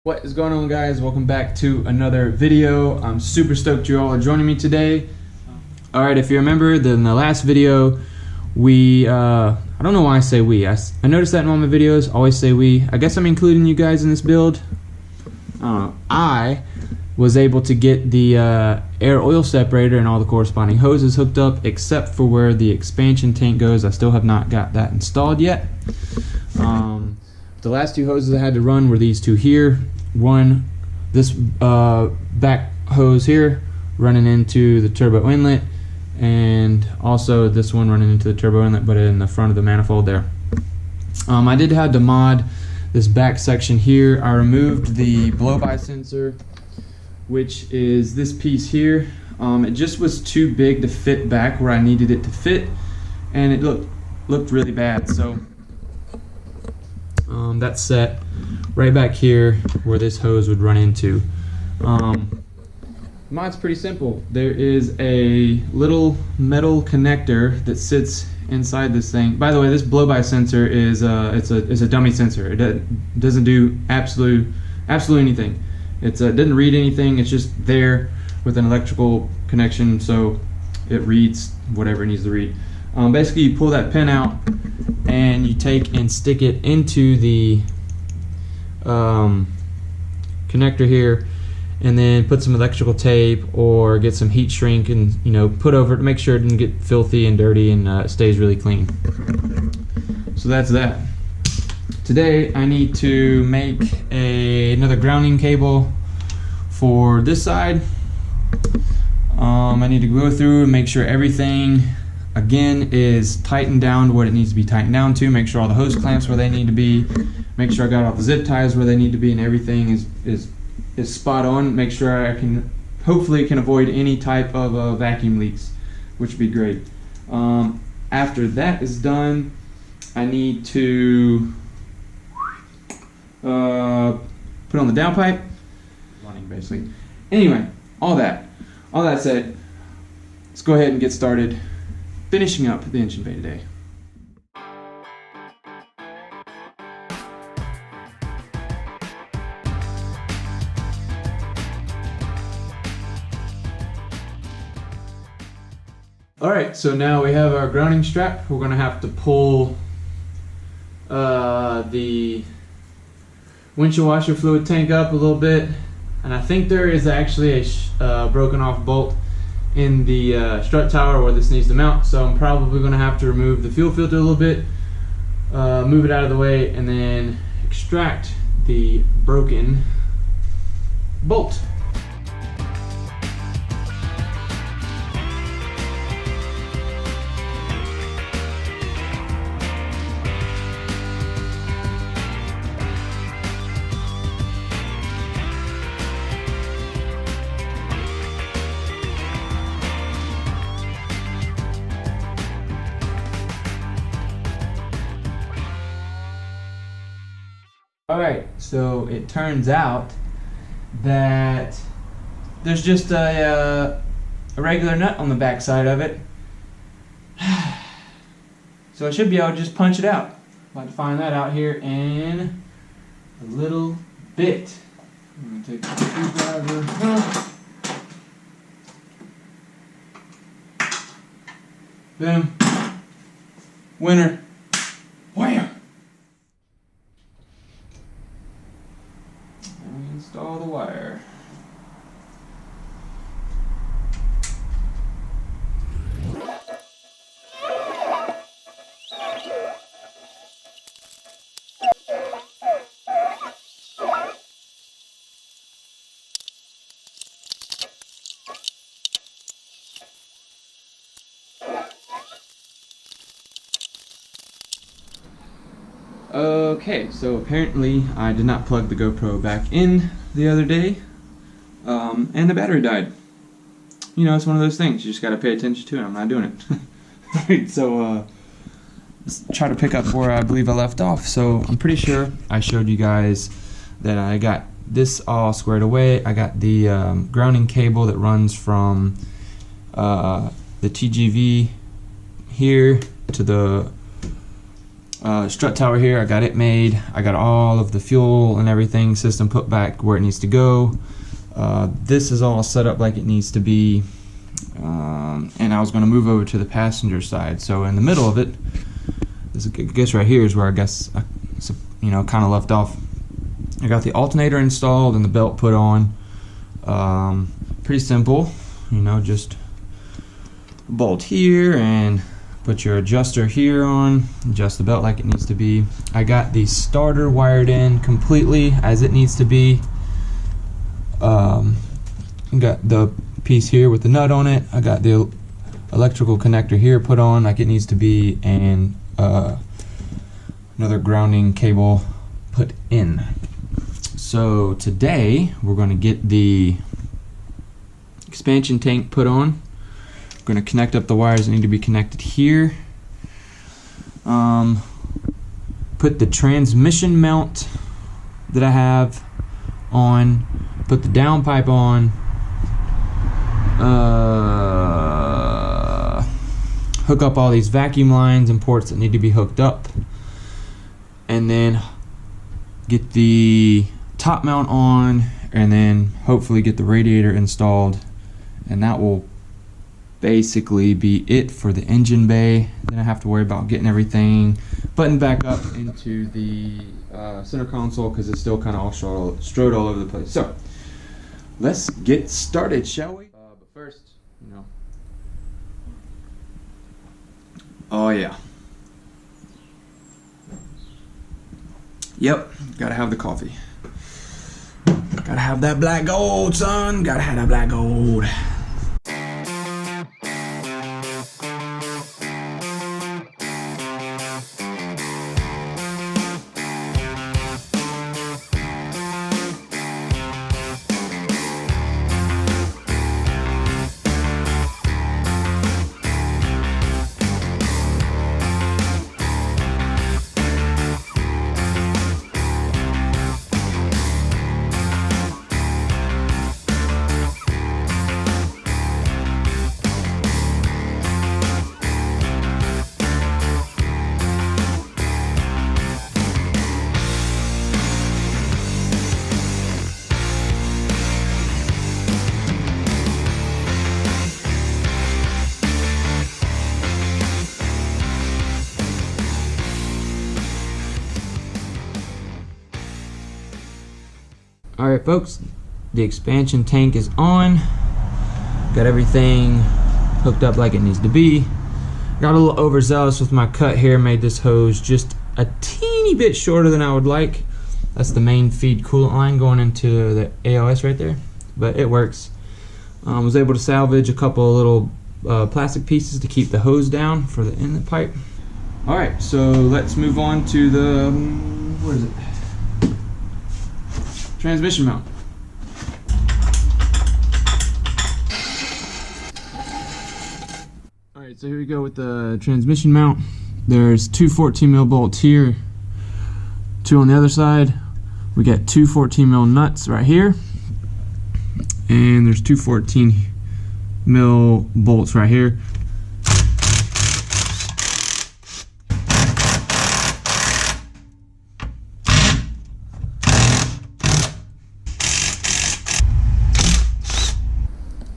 What is going on, guys? Welcome back to another video. I'm super stoked you all are joining me today. Alright, if you remember in the last video, I don't know why I say we. I noticed that in all my videos, always say we. I guess I'm including you guys in this build. I was able to get the air oil separator and all the corresponding hoses hooked up, except for where the expansion tank goes. I still have not got that installed yet. The last two hoses I had to run were these two here. One, this back hose here running into the turbo inlet, and also this one running into the turbo inlet but in the front of the manifold there. I did have to mod this back section here. I removed the blow-by sensor, which is this piece here. It just was too big to fit back where I needed it to fit, and it looked really bad. So that's set right back here where this hose would run into. Mod's pretty simple. There is a little metal connector that sits inside this thing. By the way, this blow-by sensor is it's a dummy sensor. It doesn't do absolutely anything. It doesn't read anything. It's just there with an electrical connection, so it reads whatever it needs to read. Basically, you pull that pin out and you take and stick it into the connector here, and then put some electrical tape or get some heat shrink and put over it to make sure it doesn't get filthy and dirty and it stays really clean. So that's that. Today I need to make another grounding cable for this side. I need to go through and make sure everything again is tightened down to what it needs to be tightened down to, make sure all the hose clamps where they need to be, make sure I got all the zip ties where they need to be, and everything is spot on. Make sure I hopefully can avoid any type of vacuum leaks, which would be great. After that is done, I need to put on the downpipe, running basically. Anyway, all that said, let's go ahead and get started finishing up the engine bay today. Alright, so now we have our grounding strap. We're going to have to pull the windshield washer fluid tank up a little bit, and I think there is actually a broken off bolt in the strut tower where this needs to mount, so I'm probably going to have to remove the fuel filter a little bit, move it out of the way, and then extract the broken bolt. Alright, so it turns out that there's just a regular nut on the back side of it. So I should be able to just punch it out. I'll have to find that out here in a little bit. I'm going to take the screwdriver. Boom. Winner. Wham! Install the wire. Okay, so apparently I did not plug the GoPro back in the other day, and the battery died. It's one of those things, you just gotta pay attention to it. I'm not doing it. Alright, so let's try to pick up where I believe I left off. So I'm pretty sure I showed you guys that I got this all squared away. I got the grounding cable that runs from the TGV here to the strut tower here. I got it made. I got all of the fuel and everything system put back where it needs to go. This is all set up like it needs to be. And I was going to move over to the passenger side. So in the middle of it, I guess right here is where I guess I, kind of left off. I got the alternator installed and the belt put on. Pretty simple, just bolt here and put your adjuster here on, adjust the belt like it needs to be. I got the starter wired in completely as it needs to be. Got the piece here with the nut on it. I got the electrical connector here put on like it needs to be, and another grounding cable put in. So today we're going to get the expansion tank put on. We're going to connect up the wires that need to be connected here. Put the transmission mount that I have on. Put the downpipe on. Hook up all these vacuum lines and ports that need to be hooked up, and then get the top mount on, and then hopefully get the radiator installed, and that will basically be it for the engine bay. Then I have to worry about getting everything buttoned back up into the center console because it's still kind of all strode all over the place. So let's get started, shall we? But first, oh yeah. Yep, gotta have the coffee. Gotta have that black gold, son. Gotta have that black gold. Alright folks, the expansion tank is on. Got everything hooked up like it needs to be. Got a little overzealous with my cut here, made this hose just a teeny bit shorter than I would like. That's the main feed coolant line going into the ALS right there, but it works. Was able to salvage a couple of little plastic pieces to keep the hose down for the inlet pipe. Alright, so let's move on to the, where is it? Transmission mount. Alright, so here we go with the transmission mount. There's two 14mm bolts here, two on the other side. We got two 14mm nuts right here, and there's two 14mm bolts right here.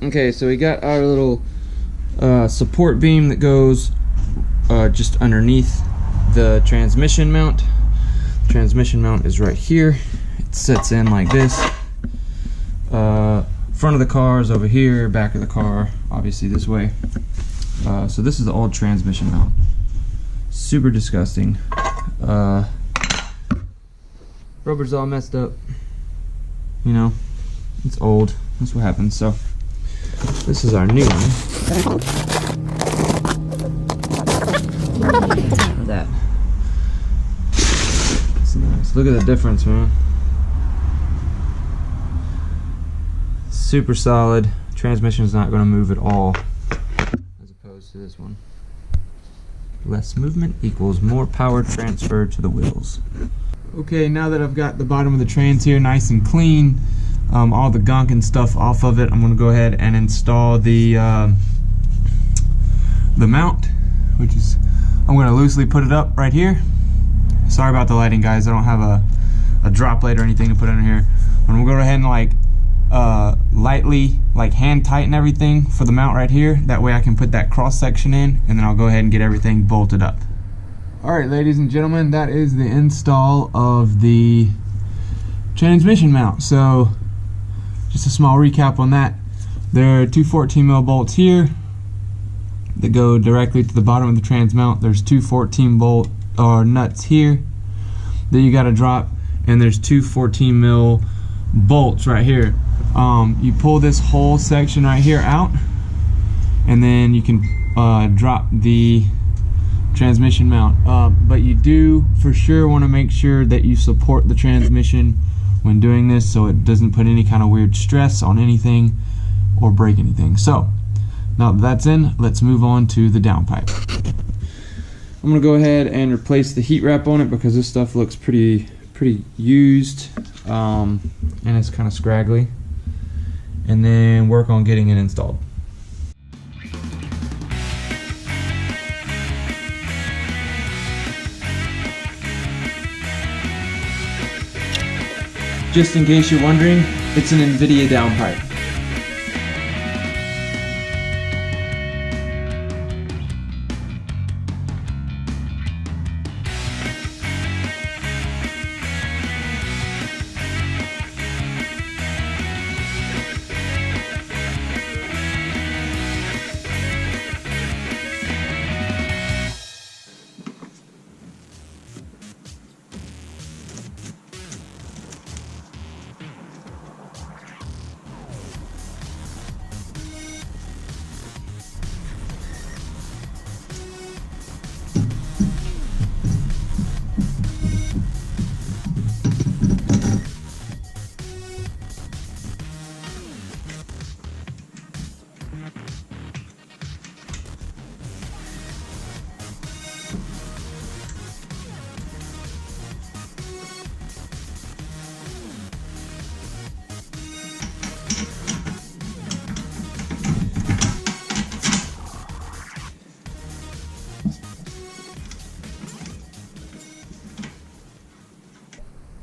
Okay, so we got our little support beam that goes just underneath the transmission mount. The transmission mount is right here. It sets in like this. Front of the car is over here, back of the car obviously this way. So this is the old transmission mount. Super disgusting. Rubber's all messed up. It's old. That's what happens. So this is our new one. Look at that. It's nice. Look at the difference, man. Super solid. Transmission is not going to move at all, as opposed to this one. Less movement equals more power transfer to the wheels. Okay, now that I've got the bottom of the trans here nice and clean, all the gunk and stuff off of it, I'm going to go ahead and install the mount, which is, I'm going to loosely put it up right here, Sorry about the lighting, guys. I don't have a drop light or anything to put in here. I'm gonna go ahead and like lightly like hand tighten everything for the mount right here. That way I can put that cross section in, and then I'll go ahead and get everything bolted up. Alright, ladies and gentlemen, that is the install of the transmission mount. So just a small recap on that. There are two 14mm bolts here that go directly to the bottom of the trans mount. There's two 14 bolt or nuts here that you got to drop, and there's two 14mm bolts right here. You pull this whole section right here out, and then you can drop the transmission mount. But you do for sure want to make sure that you support the transmission when doing this, so it doesn't put any kind of weird stress on anything or break anything. So now that that's in, let's move on to the downpipe. I'm gonna go ahead and replace the heat wrap on it because this stuff looks pretty used, and it's kind of scraggly, and then work on getting it installed. Just in case you're wondering, it's an NVIDIA downpipe.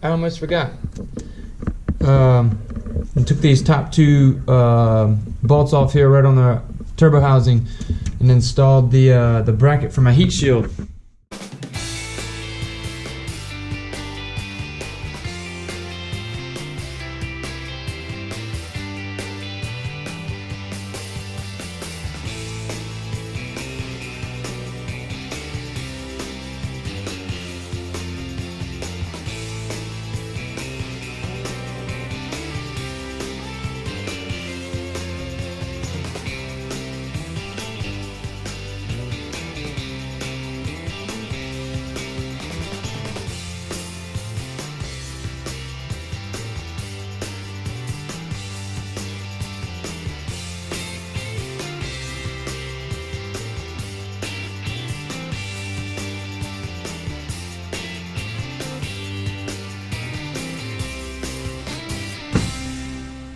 I almost forgot. I took these top two bolts off here right on the turbo housing and installed the bracket for my heat shield.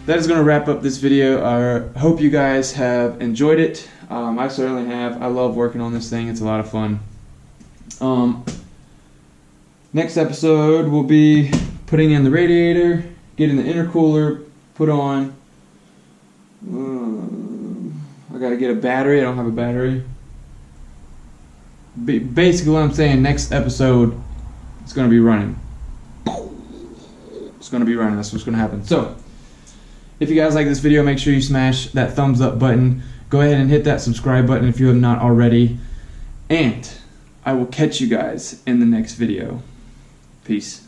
That is going to wrap up this video. I hope you guys have enjoyed it. I certainly have. I love working on this thing. It's a lot of fun. Next episode will be putting in the radiator, getting the intercooler put on. I got to get a battery. I don't have a battery. Basically what I'm saying, next episode it's going to be running. It's going to be running. That's what's going to happen. So if you guys like this video, make sure you smash that thumbs up button. Go ahead and hit that subscribe button if you have not already. And I will catch you guys in the next video. Peace.